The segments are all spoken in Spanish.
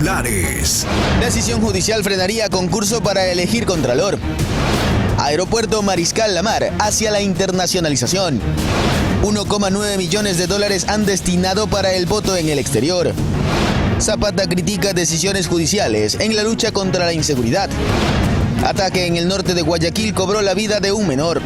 titulares. Decisión judicial frenaría concurso para elegir contralor. Aeropuerto Mariscal Lamar hacia la internacionalización. 1,9 millones de dólares han destinado para el voto en el exterior. Zapata critica decisiones judiciales en la lucha contra la inseguridad. Ataque en el norte de Guayaquil cobró la vida de un menor.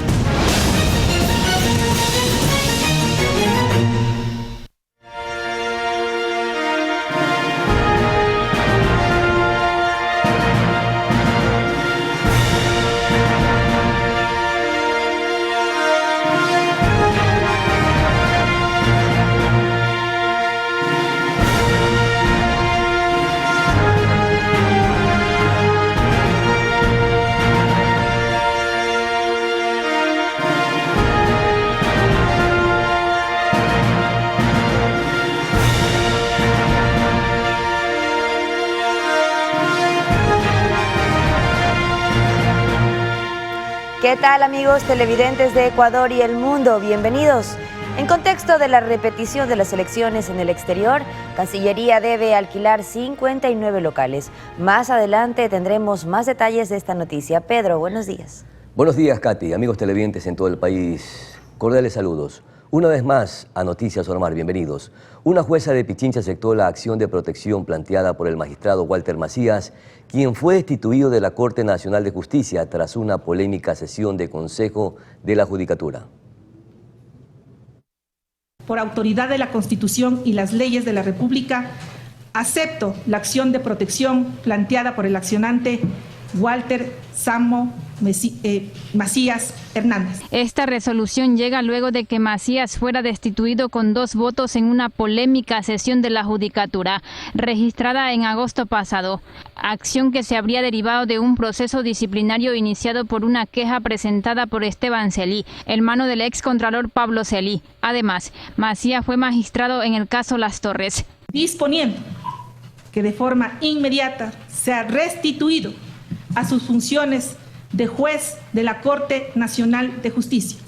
¿Qué tal, amigos televidentes de Ecuador y el mundo? Bienvenidos. En contexto de la repetición de las elecciones en el exterior, Cancillería debe alquilar 59 locales. Más adelante tendremos más detalles de esta noticia. Pedro, buenos días. Buenos días, Katy. Amigos televidentes en todo el país, cordiales saludos. Una vez más a Noticias Ormar, bienvenidos. Una jueza de Pichincha aceptó la acción de protección planteada por el magistrado Walter Macías, quien fue destituido de la Corte Nacional de Justicia tras una polémica sesión de Consejo de la Judicatura. Por autoridad de la Constitución y las leyes de la República, acepto la acción de protección planteada por el accionante Walter Samo Macías Hernández. Esta resolución llega luego de que Macías fuera destituido con 2 votos en una polémica sesión de la Judicatura, registrada en agosto pasado, acción que se habría derivado de un proceso disciplinario iniciado por una queja presentada por Esteban Celí, hermano del excontralor Pablo Celí. Además, Macías fue magistrado en el caso Las Torres. Disponiendo que de forma inmediata sea restituido a sus funciones de juez de la Corte Nacional de Justicia.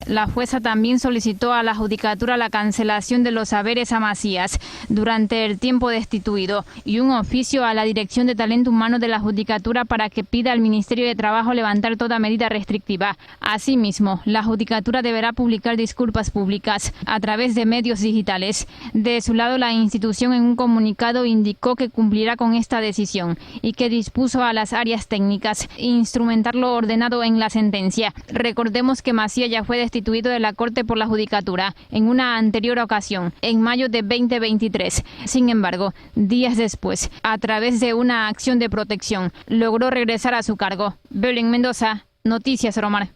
La jueza también solicitó a la Judicatura la cancelación de los saberes a Macías durante el tiempo destituido y un oficio a la Dirección de Talento Humano de la Judicatura para que pida al Ministerio de Trabajo levantar toda medida restrictiva. Asimismo, la Judicatura deberá publicar disculpas públicas a través de medios digitales. De su lado, la institución en un comunicado indicó que cumplirá con esta decisión y que dispuso a las áreas técnicas instrumentar lo ordenado en la sentencia. Recordemos que Macías ya fue destituido de la Corte por la Judicatura en una anterior ocasión, en mayo de 2023. Sin embargo, días después, a través de una acción de protección, logró regresar a su cargo. Belén Mendoza, Noticias Ormar.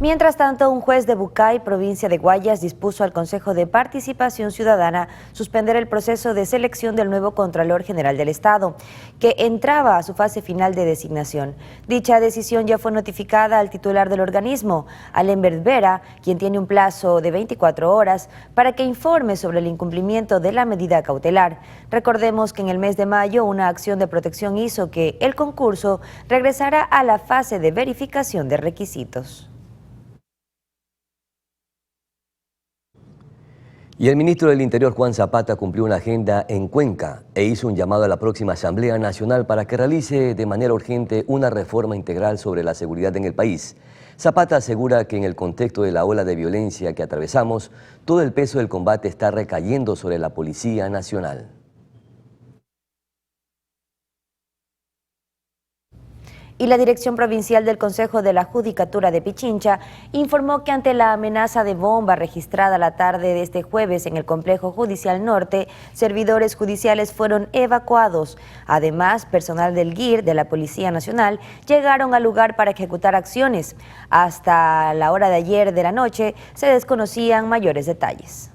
Mientras tanto, un juez de Bucay, provincia de Guayas, dispuso al Consejo de Participación Ciudadana suspender el proceso de selección del nuevo Contralor General del Estado, que entraba a su fase final de designación. Dicha decisión ya fue notificada al titular del organismo, Alenbert Vera, quien tiene un plazo de 24 horas para que informe sobre el incumplimiento de la medida cautelar. Recordemos que en el mes de mayo una acción de protección hizo que el concurso regresara a la fase de verificación de requisitos. Y el ministro del Interior, Juan Zapata, cumplió una agenda en Cuenca e hizo un llamado a la próxima Asamblea Nacional para que realice de manera urgente una reforma integral sobre la seguridad en el país. Zapata asegura que en el contexto de la ola de violencia que atravesamos, todo el peso del combate está recayendo sobre la Policía Nacional. Y la Dirección Provincial del Consejo de la Judicatura de Pichincha informó que ante la amenaza de bomba registrada la tarde de este jueves en el Complejo Judicial Norte, servidores judiciales fueron evacuados. Además, personal del GIR de la Policía Nacional llegaron al lugar para ejecutar acciones. Hasta la hora de ayer de la noche se desconocían mayores detalles.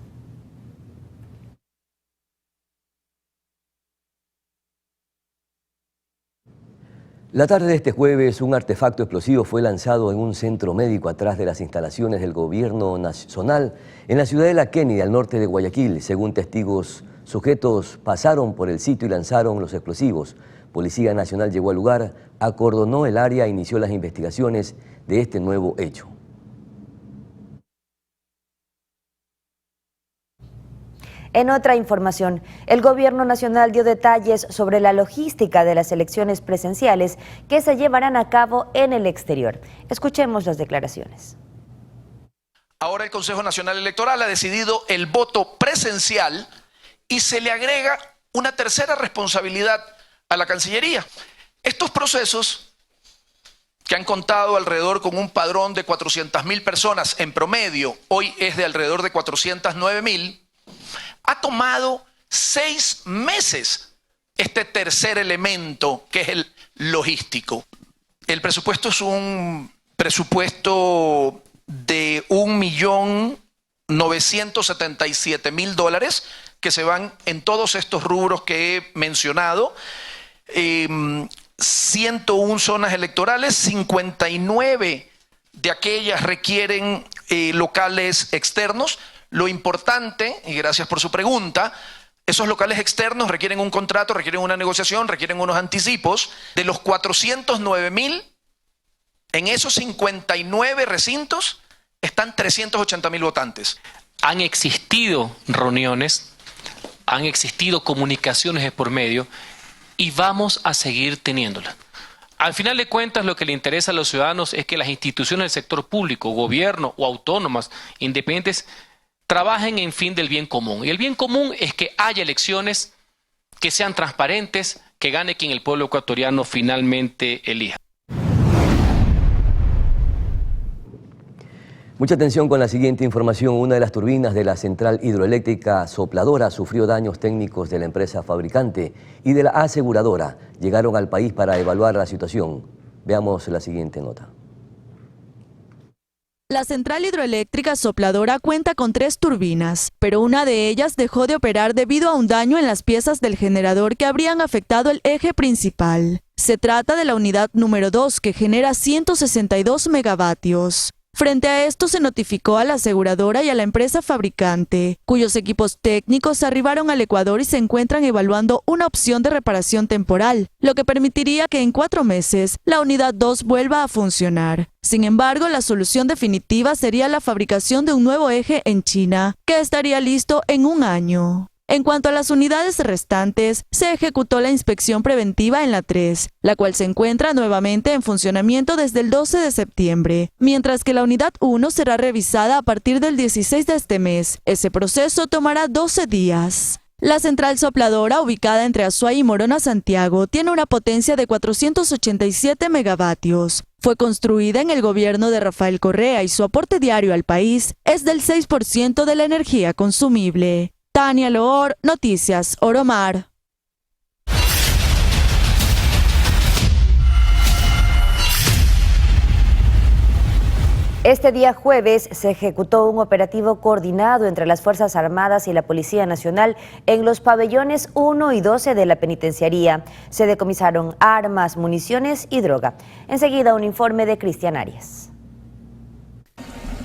La tarde de este jueves, un artefacto explosivo fue lanzado en un centro médico atrás de las instalaciones del gobierno nacional en la ciudad de La Kennedy, al norte de Guayaquil. Según testigos, sujetos pasaron por el sitio y lanzaron los explosivos. Policía Nacional llegó al lugar, acordonó el área e inició las investigaciones de este nuevo hecho. En otra información, el Gobierno Nacional dio detalles sobre la logística de las elecciones presenciales que se llevarán a cabo en el exterior. Escuchemos las declaraciones. Ahora el Consejo Nacional Electoral ha decidido el voto presencial y se le agrega una tercera responsabilidad a la Cancillería. Estos procesos, que han contado alrededor con un padrón de 400.000 personas en promedio, hoy es de alrededor de 409.000, ha tomado 6 meses este tercer elemento, que es el logístico. El presupuesto es un presupuesto de $1.977.000 que se van en todos estos rubros que he mencionado. 101 zonas electorales, 59 de aquellas requieren locales externos. Lo importante, y gracias por su pregunta, esos locales externos requieren un contrato, requieren una negociación, requieren unos anticipos. De los 409.000, en esos 59 recintos están 380.000 votantes. Han existido reuniones, han existido comunicaciones de por medio y vamos a seguir teniéndolas. Al final de cuentas, lo que le interesa a los ciudadanos es que las instituciones del sector público, gobierno o autónomas, independientes, trabajen en fin del bien común. Y el bien común es que haya elecciones que sean transparentes, que gane quien el pueblo ecuatoriano finalmente elija. Mucha atención con la siguiente información. Una de las turbinas de la central hidroeléctrica Sopladora sufrió daños técnicos de la empresa fabricante y de la aseguradora. Llegaron al país para evaluar la situación. Veamos la siguiente nota. La central hidroeléctrica Sopladora cuenta con 3 turbinas, pero una de ellas dejó de operar debido a un daño en las piezas del generador que habrían afectado el eje principal. Se trata de la unidad número 2, que genera 162 megavatios. Frente a esto se notificó a la aseguradora y a la empresa fabricante, cuyos equipos técnicos arribaron al Ecuador y se encuentran evaluando una opción de reparación temporal, lo que permitiría que en 4 meses la unidad 2 vuelva a funcionar. Sin embargo, la solución definitiva sería la fabricación de un nuevo eje en China, que estaría listo en 1 año. En cuanto a las unidades restantes, se ejecutó la inspección preventiva en la 3, la cual se encuentra nuevamente en funcionamiento desde el 12 de septiembre, mientras que la unidad 1 será revisada a partir del 16 de este mes. Ese proceso tomará 12 días. La central Sopladora, ubicada entre Azuay y Morona, Santiago, tiene una potencia de 487 megavatios. Fue construida en el gobierno de Rafael Correa y su aporte diario al país es del 6% de la energía consumible. Tania Loor, Noticias Oromar. Este día jueves se ejecutó un operativo coordinado entre las Fuerzas Armadas y la Policía Nacional en los pabellones 1 y 12 de la penitenciaría. Se decomisaron armas, municiones y droga. Enseguida un informe de Cristian Arias.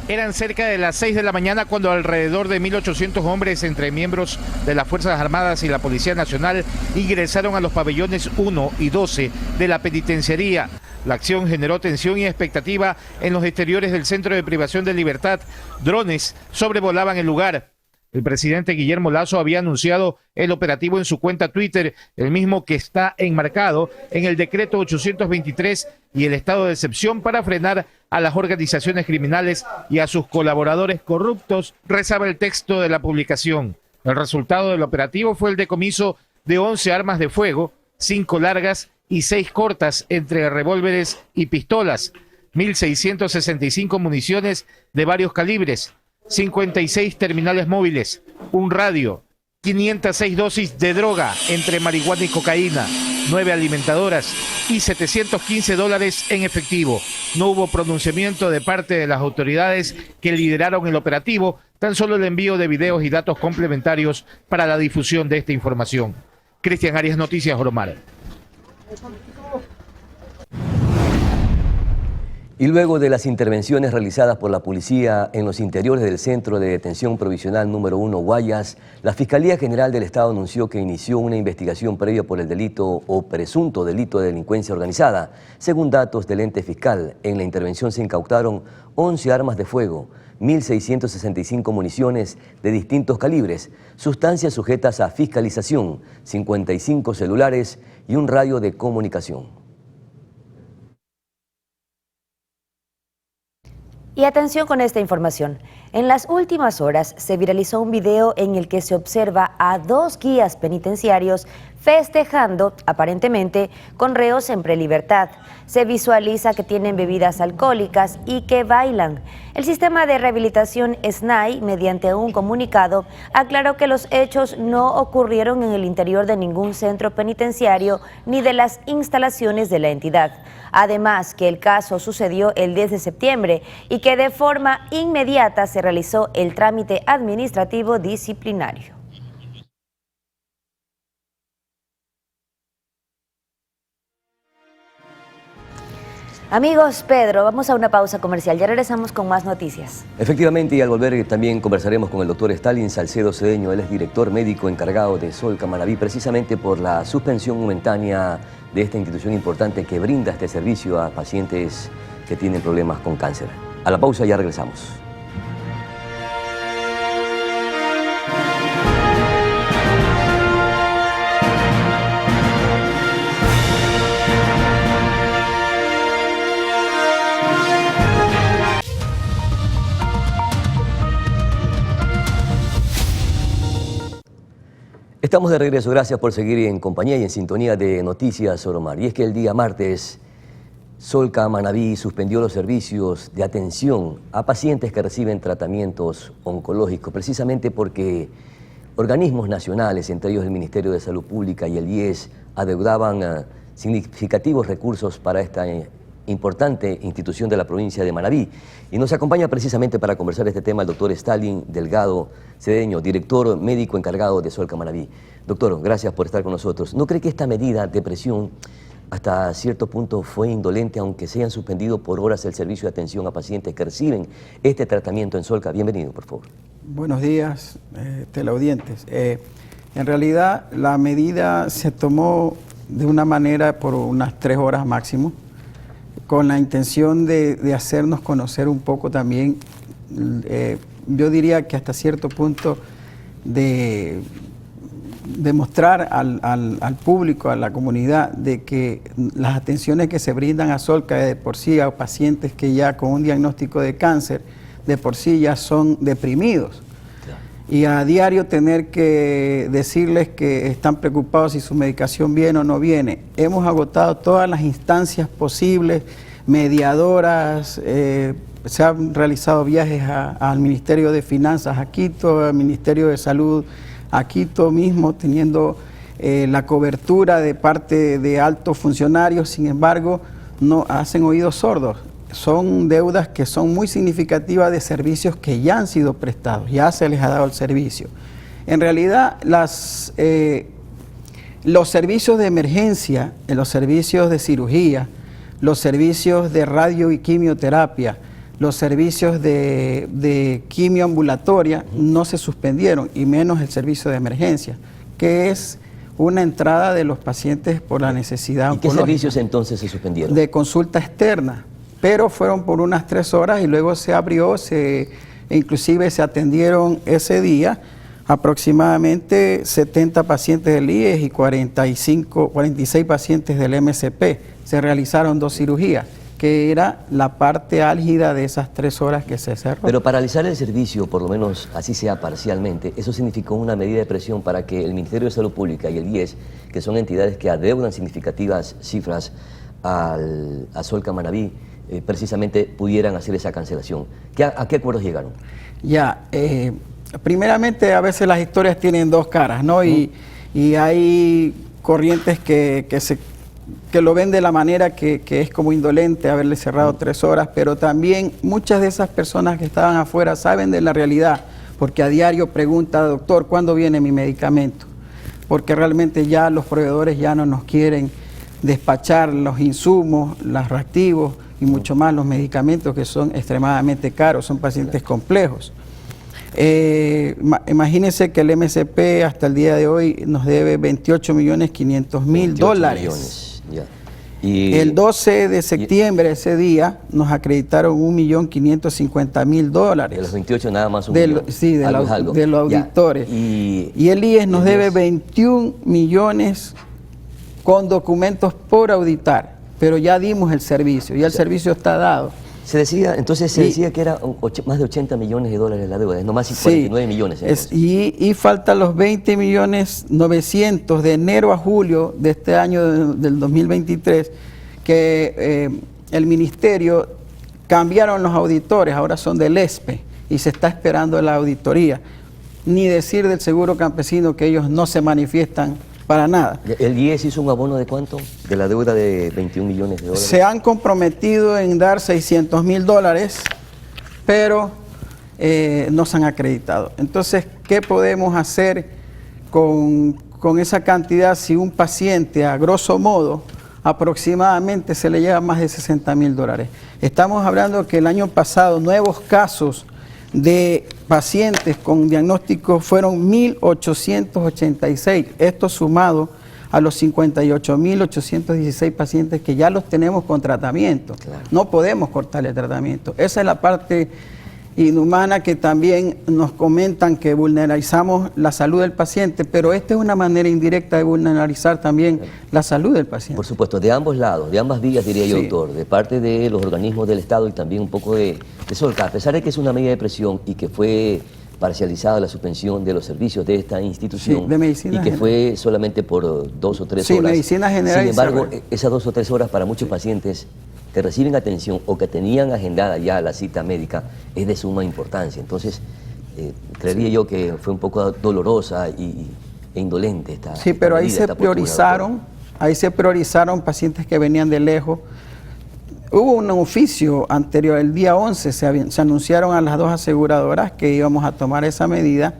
Eran cerca de las 6 de la mañana cuando alrededor de 1.800 hombres entre miembros de las Fuerzas Armadas y la Policía Nacional ingresaron a los pabellones 1 y 12 de la penitenciaría. La acción generó tensión y expectativa en los exteriores del Centro de Privación de Libertad. Drones sobrevolaban el lugar. El presidente Guillermo Lasso había anunciado el operativo en su cuenta Twitter, el mismo que está enmarcado en el decreto 823 y el estado de excepción para frenar a las organizaciones criminales y a sus colaboradores corruptos, rezaba el texto de la publicación. El resultado del operativo fue el decomiso de 11 armas de fuego, 5 largas y 6 cortas entre revólveres y pistolas, 1.665 municiones de varios calibres, 56 terminales móviles, un radio, 506 dosis de droga entre marihuana y cocaína, 9 alimentadoras y $715 en efectivo. No hubo pronunciamiento de parte de las autoridades que lideraron el operativo, tan solo el envío de videos y datos complementarios para la difusión de esta información. Cristian Arias, Noticias Oromar. Y luego de las intervenciones realizadas por la policía en los interiores del Centro de Detención Provisional número 1 Guayas, la Fiscalía General del Estado anunció que inició una investigación previa por el delito o presunto delito de delincuencia organizada. Según datos del ente fiscal, en la intervención se incautaron 11 armas de fuego, 1.665 municiones de distintos calibres, sustancias sujetas a fiscalización, 55 celulares y un radio de comunicación. Y atención con esta información. En las últimas horas se viralizó un video en el que se observa a 2 guías penitenciarios festejando, aparentemente, con reos en prelibertad. Se visualiza que tienen bebidas alcohólicas y que bailan. El sistema de rehabilitación SNAI, mediante un comunicado, aclaró que los hechos no ocurrieron en el interior de ningún centro penitenciario ni de las instalaciones de la entidad. Además, que el caso sucedió el 10 de septiembre y que de forma inmediata se realizó el trámite administrativo disciplinario. Amigos, Pedro, vamos a una pausa comercial. Ya regresamos con más noticias. Efectivamente, y al volver también conversaremos con el doctor Stalin Salcedo Cedeño. Él es director médico encargado de Solca Manabí, precisamente por la suspensión momentánea de esta institución importante que brinda este servicio a pacientes que tienen problemas con cáncer. A la pausa ya regresamos. Estamos de regreso, gracias por seguir en compañía y en sintonía de Noticias Oromar. Y es que el día martes, Solca Manabí suspendió los servicios de atención a pacientes que reciben tratamientos oncológicos, precisamente porque organismos nacionales, entre ellos el Ministerio de Salud Pública y el IES, adeudaban significativos recursos para esta importante institución de la provincia de Manabí. Y nos acompaña precisamente para conversar este tema el doctor Stalin Delgado Cedeño, director médico encargado de Solca Manabí. Doctor, gracias por estar con nosotros. ¿No cree que esta medida de presión hasta cierto punto fue indolente, aunque se hayan suspendido por horas el servicio de atención a pacientes que reciben este tratamiento en Solca? Bienvenido, por favor. Buenos días, teleaudientes. En realidad, la medida se tomó de una manera por unas 3 horas máximo, con la intención de hacernos conocer un poco también, yo diría que hasta cierto punto, de mostrar al público, a la comunidad, de que las atenciones que se brindan a Solca de por sí a pacientes que ya con un diagnóstico de cáncer, de por sí ya son deprimidos. Y a diario tener que decirles que están preocupados si su medicación viene o no viene. Hemos agotado todas las instancias posibles, mediadoras, se han realizado viajes al Ministerio de Finanzas a Quito, al Ministerio de Salud a Quito mismo, teniendo la cobertura de parte de altos funcionarios. Sin embargo, no hacen oídos sordos. Son deudas que son muy significativas de servicios que ya han sido prestados, ya se les ha dado el servicio. En realidad, los servicios de emergencia, los servicios de cirugía, los servicios de radio y quimioterapia, los servicios de quimio ambulatoria no se suspendieron, y menos el servicio de emergencia, que es una entrada de los pacientes por la necesidad oncológica. ¿Y qué servicios entonces se suspendieron? De consulta externa, pero fueron por unas 3 horas y luego se abrió, inclusive se atendieron ese día aproximadamente 70 pacientes del IES y 46 pacientes del MSP. Se realizaron 2 cirugías, que era la parte álgida de esas 3 horas que se cerró. Pero paralizar el servicio, por lo menos así sea parcialmente, eso significó una medida de presión para que el Ministerio de Salud Pública y el IES, que son entidades que adeudan significativas cifras a Solca Manabí, precisamente pudieran hacer esa cancelación. ¿A qué acuerdos llegaron? Ya, primeramente a veces las historias tienen 2 caras, ¿no? Y hay corrientes que lo ven de la manera que es como indolente haberle cerrado 3 horas, pero también muchas de esas personas que estaban afuera saben de la realidad, porque a diario pregunta, doctor, ¿cuándo viene mi medicamento? Porque realmente ya los proveedores ya no nos quieren despachar los insumos, los reactivos y mucho más los medicamentos que son extremadamente caros, son pacientes complejos. Imagínense que el MSP hasta el día de hoy nos debe 28.500.000 dólares. Ya. Y el 12 de septiembre, ese día, nos acreditaron 1.550.000 dólares. De los 28 nada más un millón. Sí, de los auditores. Y el IES nos debe 21 millones con documentos por auditar, pero ya dimos el servicio, ya el servicio está dado. Se decía que era más de 80 millones de dólares la deuda, no más de 49 millones. Y faltan los 20.900.000 de enero a julio de este año del 2023, que el ministerio cambiaron los auditores, ahora son del ESPE y se está esperando la auditoría. Ni decir del Seguro Campesino, que ellos no se manifiestan para nada. ¿El IES hizo un abono de cuánto? De la deuda de 21 millones de dólares. Se han comprometido en dar 600.000 dólares, pero no se han acreditado. Entonces, ¿qué podemos hacer con esa cantidad si un paciente, a grosso modo, aproximadamente se le lleva más de 60.000 dólares? Estamos hablando que el año pasado nuevos casos de pacientes con diagnóstico fueron 1.886, esto sumado a los 58.816 pacientes que ya los tenemos con tratamiento. Claro. No podemos cortar el tratamiento. Esa es la parte inhumana que también nos comentan, que vulnerizamos la salud del paciente, pero esta es una manera indirecta de vulnerizar también la salud del paciente. Por supuesto, de ambos lados, de ambas vías, diría yo, doctor, de parte de los organismos del Estado y también un poco de Solca, a pesar de que es una medida de presión y que fue parcializada la suspensión de los servicios de esta institución, de medicina y que fue solamente por 2 o 3 horas. Medicina general. Sin embargo, esas 2 o 3 horas para muchos pacientes que reciben atención o que tenían agendada ya la cita médica es de suma importancia. Entonces, creería yo que fue un poco dolorosa e indolente esta pero ahí medida, se priorizaron pacientes que venían de lejos. Hubo un oficio anterior, el día 11 se anunciaron a las 2 aseguradoras que íbamos a tomar esa medida,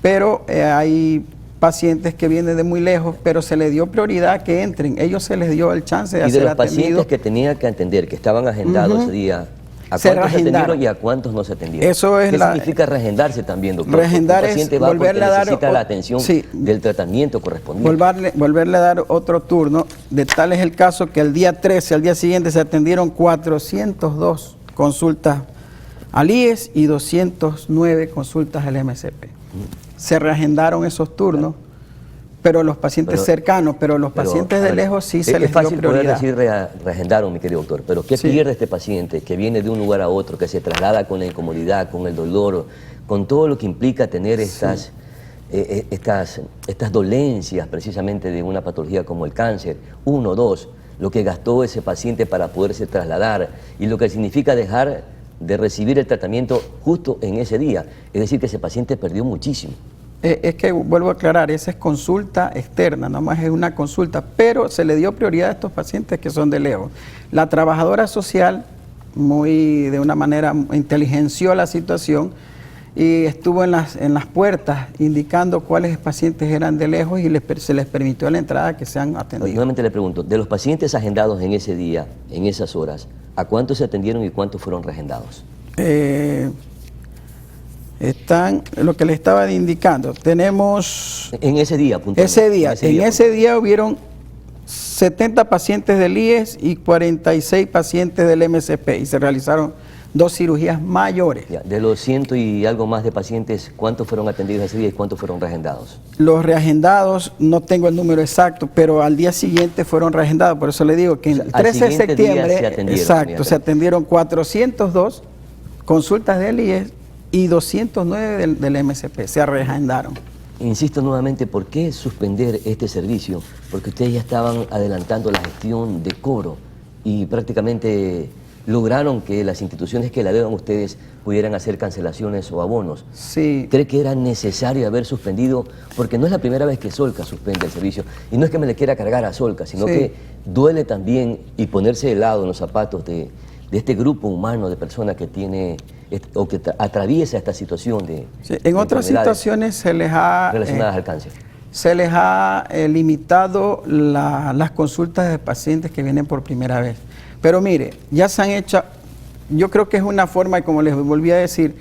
pero hay pacientes que vienen de muy lejos, pero se les dio prioridad a que entren. Ellos se les dio el chance de ser atendidos. Y de los pacientes que tenían que atender, que estaban agendados ese día, ¿a cuántos se atendieron y a cuántos no se atendieron? Eso es ¿Qué significa reagendarse también, doctor? Reagendar el paciente va volverle porque a dar necesita la atención del tratamiento correspondiente. Volverle a dar otro turno. De tal es el caso que el día 13, al día siguiente, se atendieron 402 consultas al IES y 209 consultas al MSP. Se reagendaron esos turnos, pero los pacientes cercanos, pero los pacientes de lejos sí se les dio prioridad. Es fácil poder decir reagendaron, mi querido doctor, pero ¿qué pierde este paciente que viene de un lugar a otro, que se traslada con la incomodidad, con el dolor, con todo lo que implica tener estas dolencias precisamente de una patología como el cáncer? 1, 2, lo que gastó ese paciente para poderse trasladar y lo que significa dejar de recibir el tratamiento justo en ese día. Es decir, que ese paciente perdió muchísimo. Es que, vuelvo a aclarar, esa es consulta externa, nada más es una consulta, pero se le dio prioridad a estos pacientes que son de lejos. La trabajadora social, de una manera, inteligenció la situación y estuvo en las puertas indicando cuáles pacientes eran de lejos y se les permitió la entrada que sean atendidos. Nuevamente le pregunto, de los pacientes agendados en ese día, en esas horas, ¿a cuántos se atendieron y cuántos fueron reagendados? Están lo que le estaba indicando. Tenemos... En ese día, en ese día hubieron 70 pacientes del IES y 46 pacientes del MSP y se realizaron 2 cirugías mayores. Ya, de los 100 y algo más de pacientes, ¿cuántos fueron atendidos ese día y cuántos fueron reagendados? Los reagendados, no tengo el número exacto, pero al día siguiente fueron reagendados. Por eso le digo que el 13 de septiembre, se atendieron 402 consultas del IES y 209 del MSP, se reagendaron. Insisto nuevamente, ¿por qué suspender este servicio? Porque ustedes ya estaban adelantando la gestión de cobro y prácticamente lograron que las instituciones que la deban a ustedes pudieran hacer cancelaciones o abonos. Sí. ¿Cree que era necesario haber suspendido? Porque no es la primera vez que Solca suspende el servicio. Y no es que me le quiera cargar a Solca, sino que duele también y ponerse de lado en los zapatos de este grupo humano de personas que tiene o que atraviesa esta situación de en otras situaciones se les ha relacionadas al cáncer. Se les ha limitado las consultas de pacientes que vienen por primera vez. Pero mire, ya se han hecho, yo creo que es una forma, y como les volví a decir,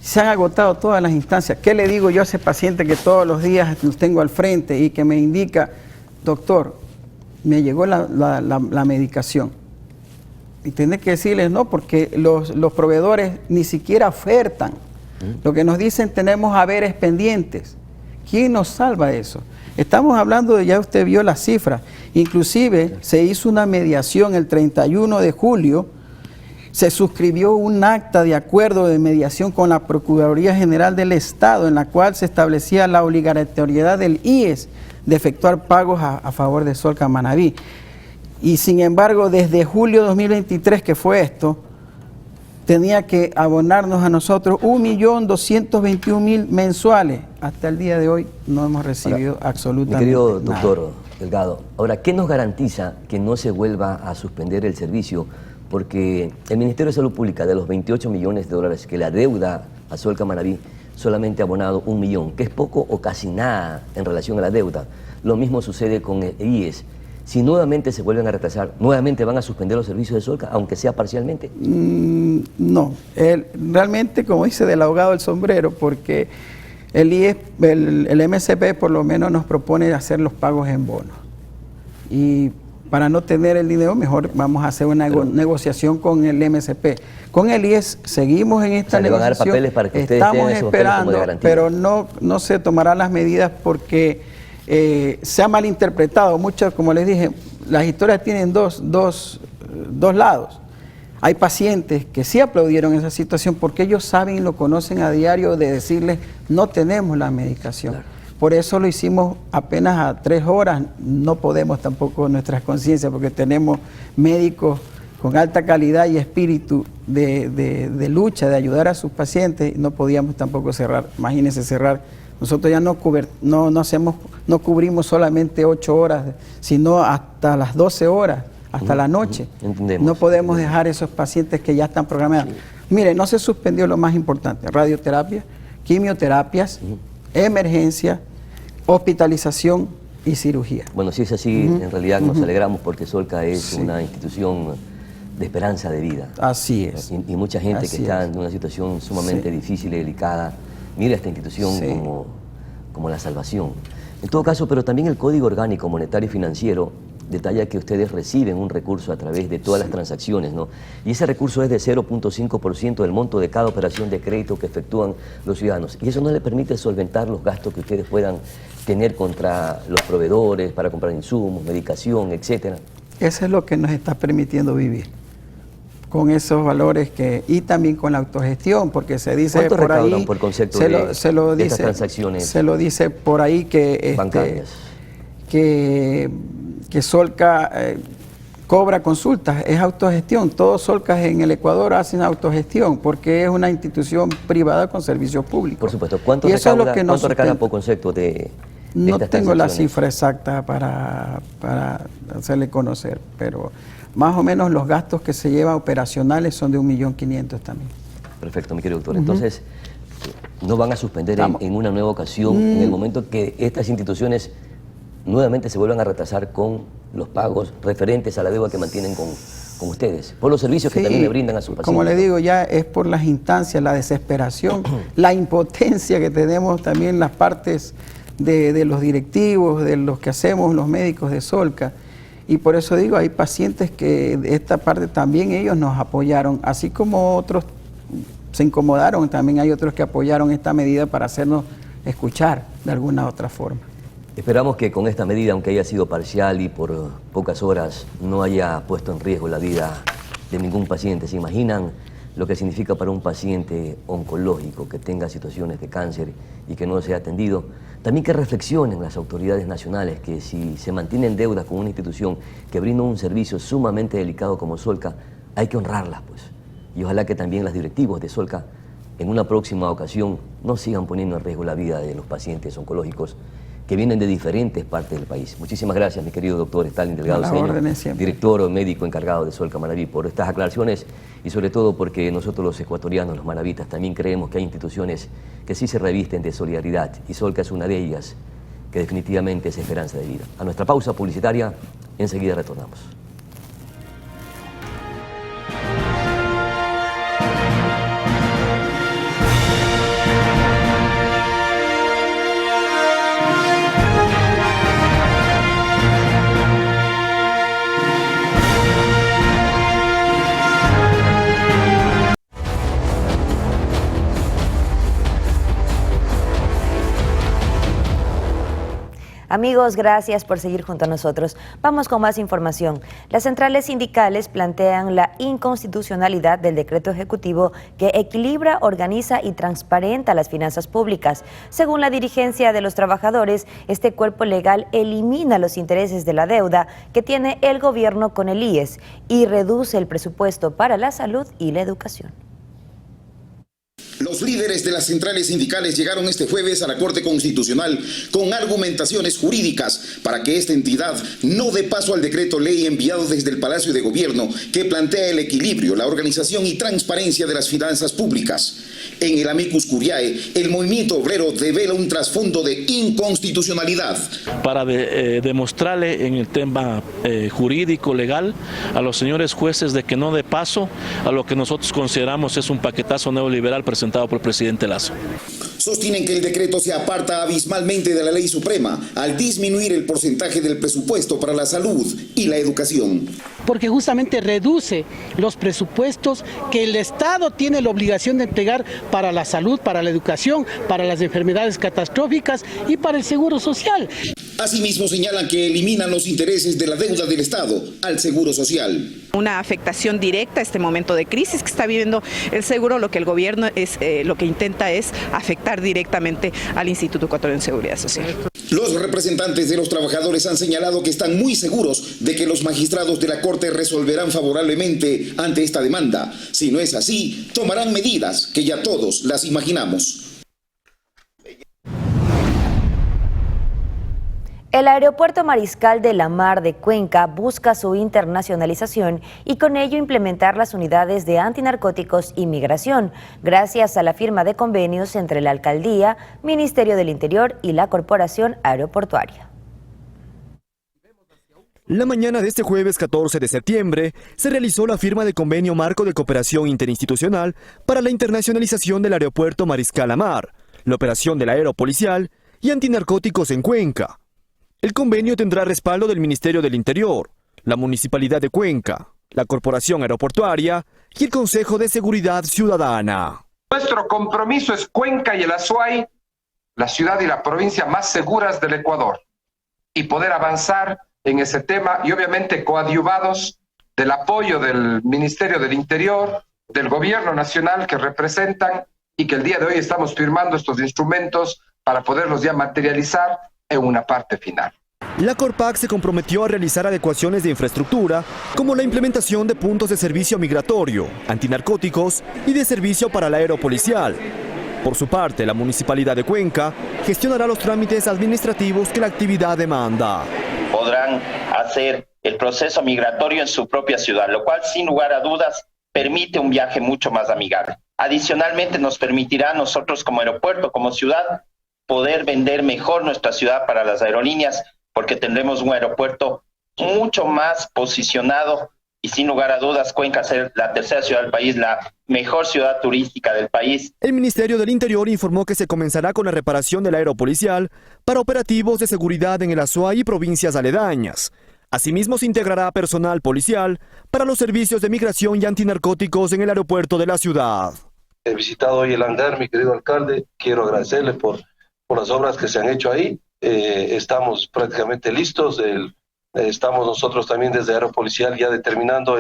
se han agotado todas las instancias. ¿Qué le digo yo a ese paciente que todos los días los tengo al frente y que me indica, doctor, me llegó la medicación? Y tiene que decirles no, porque los proveedores ni siquiera ofertan. Lo que nos dicen, tenemos haberes pendientes. ¿Quién nos salva de eso? Estamos hablando de, ya usted vio las cifras, inclusive se hizo una mediación el 31 de julio, se suscribió un acta de acuerdo de mediación con la Procuraduría General del Estado, en la cual se establecía la obligatoriedad del IES de efectuar pagos a favor de Solca Manabí. Y sin embargo, desde julio de 2023, que fue esto, tenía que abonarnos a nosotros 1.221.000 mensuales. Hasta el día de hoy no hemos recibido absolutamente nada. Mi querido doctor Delgado, ahora, ¿qué nos garantiza que no se vuelva a suspender el servicio? Porque el Ministerio de Salud Pública, de los 28 millones de dólares que le adeuda a Solca Manabí, solamente ha abonado 1 millón, que es poco o casi nada en relación a la deuda. Lo mismo sucede con el IES. Si nuevamente se vuelven a retrasar, ¿nuevamente van a suspender los servicios de Solca, aunque sea parcialmente? No, realmente, como dice del abogado del sombrero, porque el IES, el MSP por lo menos nos propone hacer los pagos en bonos. Y para no tener el dinero, mejor vamos a hacer una negociación con el MSP. Con el IES seguimos en esta negociación. Le van a dar papeles para que ustedes estamos tengan esos papeles como de garantía. Pero no se tomarán las medidas porque se ha malinterpretado. Muchas, como les dije, las historias tienen dos lados. Hay pacientes que sí aplaudieron esa situación porque ellos saben y lo conocen a diario de decirles no tenemos la medicación. Claro. Por eso lo hicimos apenas a 3 horas. No podemos tampoco nuestras conciencias porque tenemos médicos con alta calidad y espíritu de lucha, de ayudar a sus pacientes. No podíamos tampoco cerrar. Imagínense cerrar. Nosotros ya no cubrimos solamente 8 horas, sino hasta las 12 horas, hasta la noche. Entendemos. No podemos dejar esos pacientes que ya están programados. Sí. Mire, no se suspendió lo más importante: radioterapia, quimioterapias, emergencia, hospitalización y cirugía. Bueno, si es así, en realidad nos alegramos porque Solca es una institución de esperanza de vida. Así es. Y mucha gente que está en una situación sumamente difícil y delicada mira a esta institución como la salvación. En todo caso, pero también el Código Orgánico Monetario y Financiero detalla que ustedes reciben un recurso a través de todas las transacciones, ¿no? Y ese recurso es de 0.5% del monto de cada operación de crédito que efectúan los ciudadanos. Y eso no le permite solventar los gastos que ustedes puedan tener contra los proveedores para comprar insumos, medicación, etcétera. Eso es lo que nos está permitiendo vivir, con esos valores y también con la autogestión, porque se dice ¿cuánto por ahí, por concepto de estas transacciones? Se lo dice por ahí que bancarias. Que Solca cobra consultas, es autogestión. Todos Solcas en el Ecuador hacen autogestión porque es una institución privada con servicios públicos. Por supuesto. ¿Cuánto recarga por concepto de no tengo la cifra exacta para hacerle conocer, pero más o menos los gastos que se llevan operacionales son de 1.500.000 también. Perfecto, mi querido doctor. Entonces, ¿no van a suspender en una nueva ocasión en el momento que estas instituciones nuevamente se vuelvan a retrasar con los pagos referentes a la deuda que mantienen con ustedes, por los servicios que también le brindan a sus pacientes? Como le digo, ya es por las instancias, la desesperación, la impotencia que tenemos también las partes de los directivos, de los que hacemos los médicos de Solca. Y por eso digo, hay pacientes que de esta parte también ellos nos apoyaron, así como otros se incomodaron, también hay otros que apoyaron esta medida para hacernos escuchar de alguna otra forma. Esperamos que con esta medida, aunque haya sido parcial y por pocas horas, no haya puesto en riesgo la vida de ningún paciente. ¿Se imaginan lo que significa para un paciente oncológico que tenga situaciones de cáncer y que no sea atendido? También que reflexionen las autoridades nacionales que si se mantienen deudas con una institución que brinda un servicio sumamente delicado como Solca, hay que honrarlas, pues. Y ojalá que también los directivos de Solca en una próxima ocasión no sigan poniendo en riesgo la vida de los pacientes oncológicos que vienen de diferentes partes del país. Muchísimas gracias, mi querido doctor Stalin Delgado Seño, director médico encargado de Solca Manabí, por estas aclaraciones y sobre todo porque nosotros los ecuatorianos, los manavitas, también creemos que hay instituciones que sí se revisten de solidaridad y Solca es una de ellas que definitivamente es esperanza de vida. A nuestra pausa publicitaria, enseguida retornamos. Amigos, gracias por seguir junto a nosotros. Vamos con más información. Las centrales sindicales plantean la inconstitucionalidad del decreto ejecutivo que equilibra, organiza y transparenta las finanzas públicas. Según la dirigencia de los trabajadores, este cuerpo legal elimina los intereses de la deuda que tiene el gobierno con el IES y reduce el presupuesto para la salud y la educación. Los líderes de las centrales sindicales llegaron este jueves a la Corte Constitucional con argumentaciones jurídicas para que esta entidad no dé paso al decreto ley enviado desde el Palacio de Gobierno que plantea el equilibrio, la organización y transparencia de las finanzas públicas. En el Amicus Curiae, el movimiento obrero devela un trasfondo de inconstitucionalidad. Para demostrarle en el tema jurídico, legal, a los señores jueces de que no dé paso a lo que nosotros consideramos es un paquetazo neoliberal presentado por el presidente Lasso. Sostienen que el decreto se aparta abismalmente de la ley suprema al disminuir el porcentaje del presupuesto para la salud y la educación. Porque justamente reduce los presupuestos que el Estado tiene la obligación de entregar para la salud, para la educación, para las enfermedades catastróficas y para el seguro social. Asimismo señalan que eliminan los intereses de la deuda del Estado al seguro social. Una afectación directa a este momento de crisis que está viviendo el seguro, lo que el gobierno lo que intenta es afectar directamente al Instituto Ecuatoriano de Seguridad Social. Los representantes de los trabajadores han señalado que están muy seguros de que los magistrados de la Corte resolverán favorablemente ante esta demanda. Si no es así, tomarán medidas que ya todos las imaginamos. El Aeropuerto Mariscal de la Mar de Cuenca busca su internacionalización y con ello implementar las unidades de antinarcóticos y migración, gracias a la firma de convenios entre la Alcaldía, Ministerio del Interior y la Corporación Aeroportuaria. La mañana de este jueves 14 de septiembre se realizó la firma de convenio marco de cooperación interinstitucional para la internacionalización del Aeropuerto Mariscal La Mar, la operación del aeropolicial y antinarcóticos en Cuenca. El convenio tendrá respaldo del Ministerio del Interior, la Municipalidad de Cuenca, la Corporación Aeroportuaria y el Consejo de Seguridad Ciudadana. Nuestro compromiso es Cuenca y el Azuay, la ciudad y la provincia más seguras del Ecuador, y poder avanzar en ese tema y obviamente coadyuvados del apoyo del Ministerio del Interior, del Gobierno Nacional que representan y que el día de hoy estamos firmando estos instrumentos para poderlos ya materializar en una parte final. La Corpac se comprometió a realizar adecuaciones de infraestructura, como la implementación de puntos de servicio migratorio, antinarcóticos y de servicio para el aeropolicial. Por su parte, la Municipalidad de Cuenca gestionará los trámites administrativos que la actividad demanda. Podrán hacer el proceso migratorio en su propia ciudad, lo cual sin lugar a dudas permite un viaje mucho más amigable. Adicionalmente nos permitirá a nosotros como aeropuerto, como ciudad, poder vender mejor nuestra ciudad para las aerolíneas, porque tendremos un aeropuerto mucho más posicionado y sin lugar a dudas Cuenca ser la tercera ciudad del país, la mejor ciudad turística del país. El Ministerio del Interior informó que se comenzará con la reparación del aeropolicial para operativos de seguridad en el Azuay y provincias aledañas. Asimismo se integrará personal policial para los servicios de migración y antinarcóticos en el aeropuerto de la ciudad. He visitado hoy el hangar, mi querido alcalde, quiero agradecerle por las obras que se han hecho ahí. Estamos prácticamente listos. Estamos nosotros también desde Aeropolicial ya determinando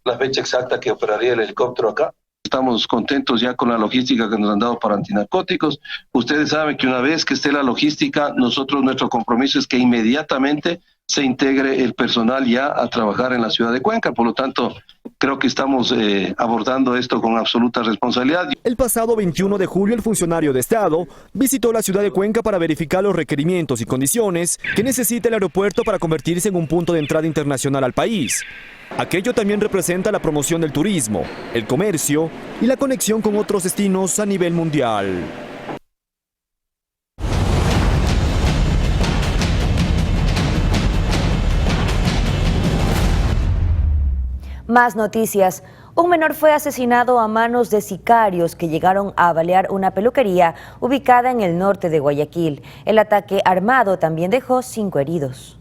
la fecha exacta que operaría el helicóptero acá. Estamos contentos ya con la logística que nos han dado para antinarcóticos. Ustedes saben que una vez que esté la logística, nuestro compromiso es que inmediatamente se integre el personal ya a trabajar en la ciudad de Cuenca. Por lo tanto, creo que estamos abordando esto con absoluta responsabilidad. El pasado 21 de julio, el funcionario de Estado visitó la ciudad de Cuenca para verificar los requerimientos y condiciones que necesita el aeropuerto para convertirse en un punto de entrada internacional al país. Aquello también representa la promoción del turismo, el comercio y la conexión con otros destinos a nivel mundial. Más noticias. Un menor fue asesinado a manos de sicarios que llegaron a balear una peluquería ubicada en el norte de Guayaquil. El ataque armado también dejó 5 heridos.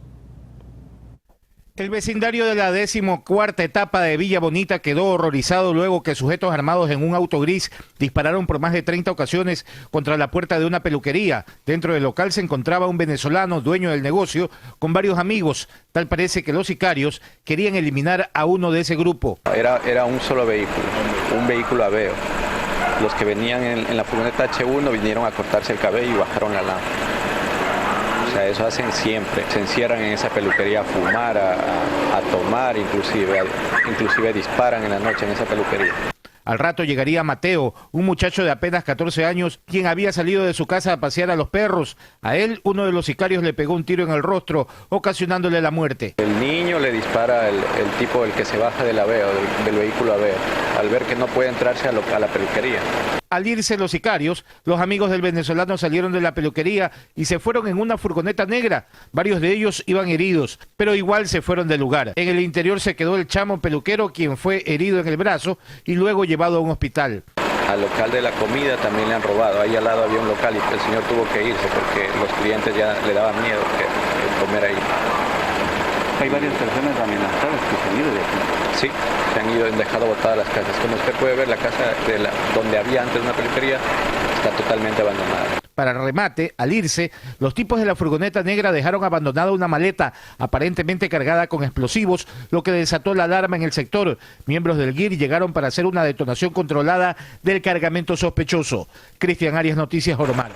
El vecindario de la 14ª etapa de Villa Bonita quedó horrorizado luego que sujetos armados en un auto gris dispararon por más de 30 ocasiones contra la puerta de una peluquería. Dentro del local se encontraba un venezolano, dueño del negocio, con varios amigos. Tal parece que los sicarios querían eliminar a uno de ese grupo. Era un solo vehículo, un vehículo Aveo. Los que venían en la furgoneta H1 vinieron a cortarse el cabello y bajaron la lámpara. O sea, eso hacen siempre. Se encierran en esa peluquería a fumar, a tomar, inclusive disparan en la noche en esa peluquería. Al rato llegaría Mateo, un muchacho de apenas 14 años, quien había salido de su casa a pasear a los perros. A él, uno de los sicarios le pegó un tiro en el rostro, ocasionándole la muerte. El niño le dispara el tipo del que se baja del Aveo, del vehículo Aveo, al ver que no puede entrarse a la peluquería. Al irse los sicarios, los amigos del venezolano salieron de la peluquería y se fueron en una furgoneta negra. Varios de ellos iban heridos, pero igual se fueron del lugar. En el interior se quedó el chamo peluquero, quien fue herido en el brazo y luego llevado a un hospital. Al local de la comida también le han robado. Ahí al lado había un local y el señor tuvo que irse porque los clientes ya le daban miedo de comer ahí. Hay varias personas amenazadas que se han ido de aquí. Sí, se han ido, han dejado botadas las casas. Como usted puede ver, la casa donde había antes una peluquería está totalmente abandonada. Para remate, al irse, los tipos de la furgoneta negra dejaron abandonada una maleta aparentemente cargada con explosivos, lo que desató la alarma en el sector. Miembros del GIR llegaron para hacer una detonación controlada del cargamento sospechoso. Cristian Arias, Noticias Oromar.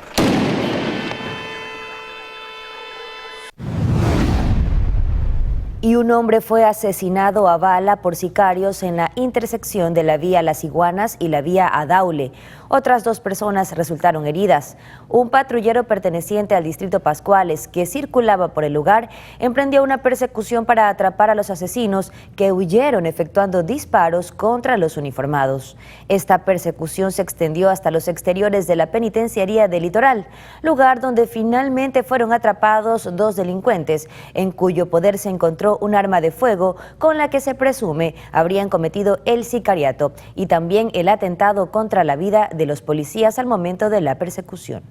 Y un hombre fue asesinado a bala por sicarios en la intersección de la vía Las Iguanas y la vía Adaule. Otras 2 personas resultaron heridas. Un patrullero perteneciente al distrito Pascuales, que circulaba por el lugar, emprendió una persecución para atrapar a los asesinos, que huyeron efectuando disparos contra los uniformados. Esta persecución se extendió hasta los exteriores de la penitenciaría del Litoral, lugar donde finalmente fueron atrapados 2 delincuentes, en cuyo poder se encontró un arma de fuego con la que se presume habrían cometido el sicariato y también el atentado contra la vida de los policías al momento de la persecución.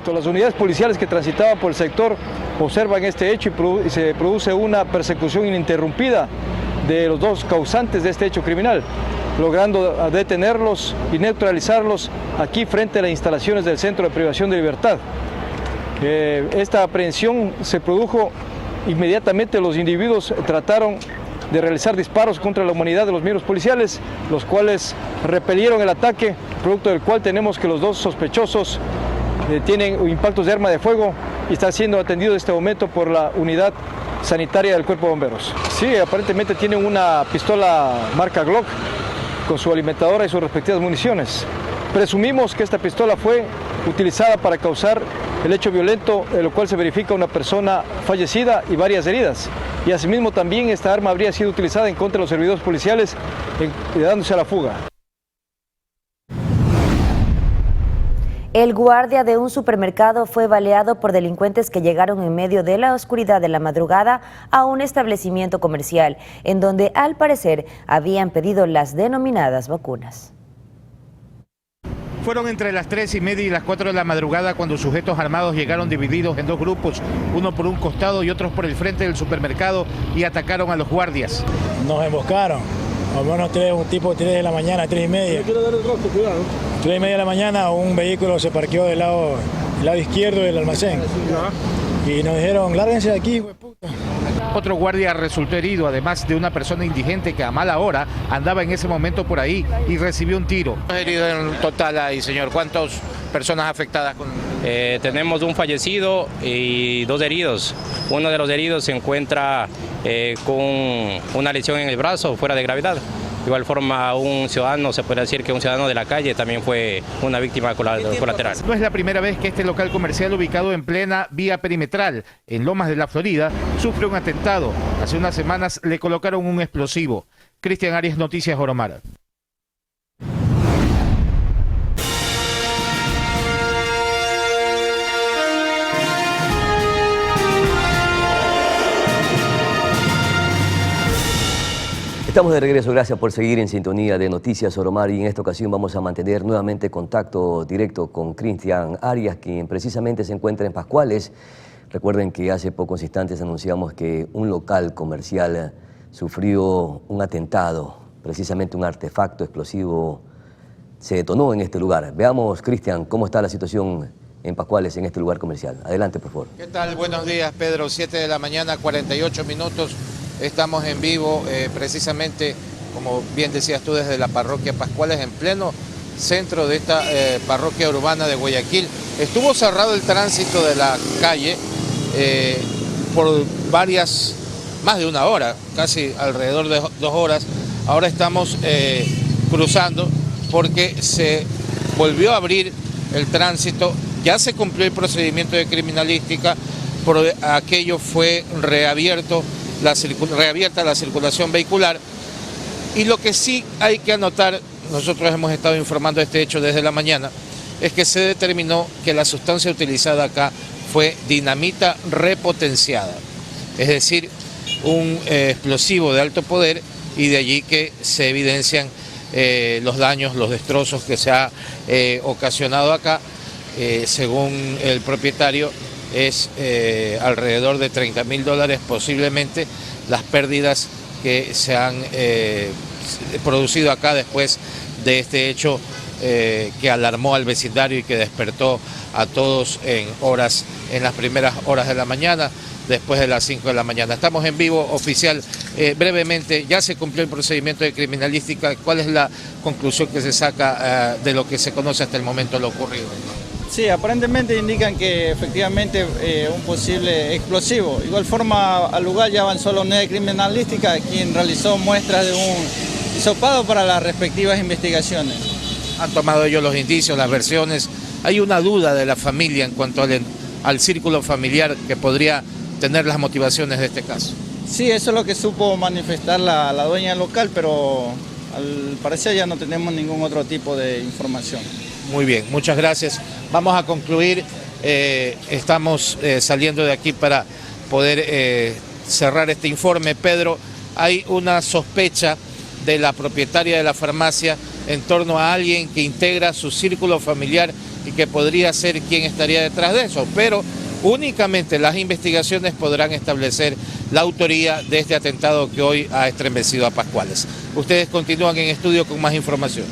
Las unidades policiales que transitaban por el sector observan este hecho y se produce una persecución ininterrumpida de los 2 causantes de este hecho criminal, logrando detenerlos y neutralizarlos aquí frente a las instalaciones del Centro de Privación de Libertad. Esta aprehensión se produjo inmediatamente. Los individuos trataron de realizar disparos contra la humanidad de los miembros policiales, los cuales repelieron el ataque, producto del cual tenemos que los 2 sospechosos tienen impactos de arma de fuego y está siendo atendido en este momento por la unidad sanitaria del Cuerpo de Bomberos. Sí, aparentemente tienen una pistola marca Glock con su alimentadora y sus respectivas municiones. Presumimos que esta pistola fue utilizada para causar el hecho violento, en lo cual se verifica una persona fallecida y varias heridas. Y asimismo también esta arma habría sido utilizada en contra de los servidores policiales, dándose a la fuga. El guardia de un supermercado fue baleado por delincuentes que llegaron en medio de la oscuridad de la madrugada a un establecimiento comercial, en donde al parecer habían pedido las denominadas vacunas. Fueron entre las 3:30 y las 4 de la madrugada cuando sujetos armados llegaron divididos en 2 grupos, uno por un costado y otros por el frente del supermercado, y atacaron a los guardias. Nos emboscaron, más o menos un tipo 3 de la mañana, 3:30. Quiero dar el rostro, cuidado. 3:30 de la mañana un vehículo se parqueó del lado izquierdo del almacén. Y nos dijeron, lárguense de aquí, hijo de puta. Otro guardia resultó herido, además de una persona indigente que a mala hora andaba en ese momento por ahí y recibió un tiro. Herido en total ahí, señor. ¿Cuántas personas afectadas? Tenemos un fallecido y 2 heridos. Uno de los heridos se encuentra con una lesión en el brazo, fuera de gravedad. De igual forma, un ciudadano, se puede decir que un ciudadano de la calle también fue una víctima colateral. No es la primera vez que este local comercial ubicado en plena vía perimetral, en Lomas de la Florida, sufre un atentado. Hace unas semanas le colocaron un explosivo. Cristian Arias, Noticias Oromar. Estamos de regreso, gracias por seguir en sintonía de Noticias Oromar, y en esta ocasión vamos a mantener nuevamente contacto directo con Cristian Arias, quien precisamente se encuentra en Pascuales, Recuerden que hace pocos instantes anunciamos que un local comercial sufrió un atentado, precisamente un artefacto explosivo se detonó en este lugar. Veamos, Cristian, cómo está la situación en Pascuales, en este lugar comercial. Adelante, por favor. ¿Qué tal? Buenos días, Pedro. 7 de la mañana, 48 minutos. Estamos en vivo, precisamente, como bien decías tú, desde la parroquia Pascuales, en pleno centro de esta parroquia urbana de Guayaquil. Estuvo cerrado el tránsito de la calle por más de una hora, casi alrededor de 2 horas. Ahora estamos cruzando porque se volvió a abrir el tránsito. Ya se cumplió el procedimiento de criminalística, por aquello fue reabierta la circulación vehicular. Y lo que sí hay que anotar, nosotros hemos estado informando de este hecho desde la mañana, es que se determinó que la sustancia utilizada acá fue dinamita repotenciada, es decir, un explosivo de alto poder, y de allí que se evidencian los daños, los destrozos que se ha ocasionado acá. Según el propietario, es alrededor de $30.000 posiblemente las pérdidas que se han producido acá después de este hecho que alarmó al vecindario y que despertó a todos en las primeras horas de la mañana, después de las 5 de la mañana. Estamos en vivo, oficial. Brevemente, ya se cumplió el procedimiento de criminalística. ¿Cuál es la conclusión que se saca de lo que se conoce hasta el momento de lo ocurrido? Sí, aparentemente indican que efectivamente un posible explosivo. De igual forma, al lugar ya avanzó la unidad de criminalística, quien realizó muestras de un hisopado para las respectivas investigaciones. Han tomado ellos los indicios, las versiones. Hay una duda de la familia en cuanto al círculo familiar que podría tener las motivaciones de este caso. Sí, eso es lo que supo manifestar la dueña local, pero al parecer ya no tenemos ningún otro tipo de información. Muy bien, muchas gracias. Vamos a concluir. Estamos saliendo de aquí para poder cerrar este informe. Pedro, hay una sospecha de la propietaria de la farmacia en torno a alguien que integra su círculo familiar y que podría ser quien estaría detrás de eso, pero únicamente las investigaciones podrán establecer la autoría de este atentado que hoy ha estremecido a Pascuales. Ustedes continúan en estudio con más información.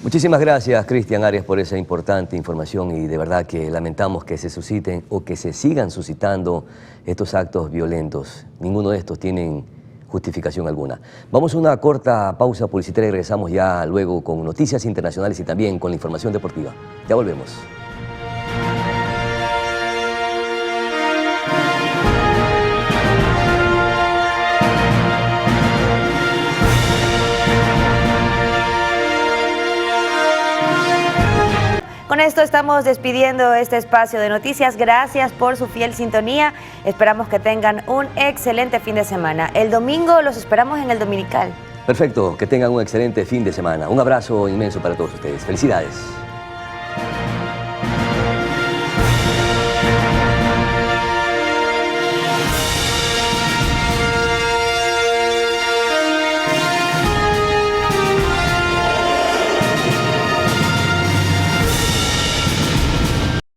Muchísimas gracias, Cristian Arias, por esa importante información, y de verdad que lamentamos que se susciten o que se sigan suscitando estos actos violentos. Ninguno de estos tienen justificación alguna. Vamos a una corta pausa publicitaria y regresamos ya luego con noticias internacionales y también con la información deportiva. Ya volvemos. Con esto estamos despidiendo este espacio de noticias. Gracias por su fiel sintonía. Esperamos que tengan un excelente fin de semana. El domingo los esperamos en el Dominical. Perfecto, que tengan un excelente fin de semana. Un abrazo inmenso para todos ustedes. Felicidades.